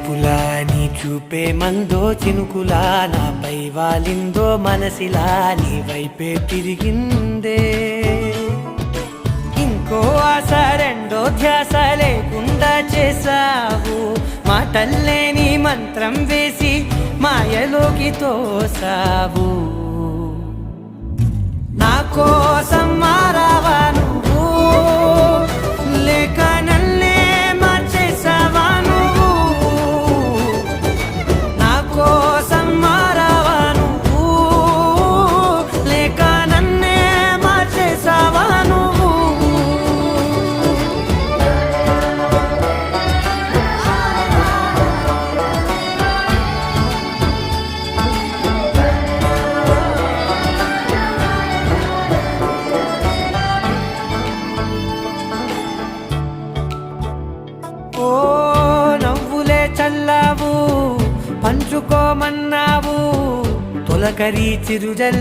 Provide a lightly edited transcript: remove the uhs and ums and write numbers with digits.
చూపులా నీ చూపే మందో చినుకులా నాపై వాలిందో మనసిలా నీ వైపే తిరిగిందే ఇంకో ఆశ రెండో ధ్యాస లేకుండా చేసావు మాటల్లే నీ మంత్రం వేసి మాయలోకి తోసావు నా కోసం మారావా నువ్వు లేక నన్నే మార్చేసావా నువ్వు నా కోసం మారావా నువ్వు లేక నన్నే మార్చేసావా నువ్వు ఓ నవ్వులే చల్లావు పంచుకోమన్నావు తొలకరి చిరుజల్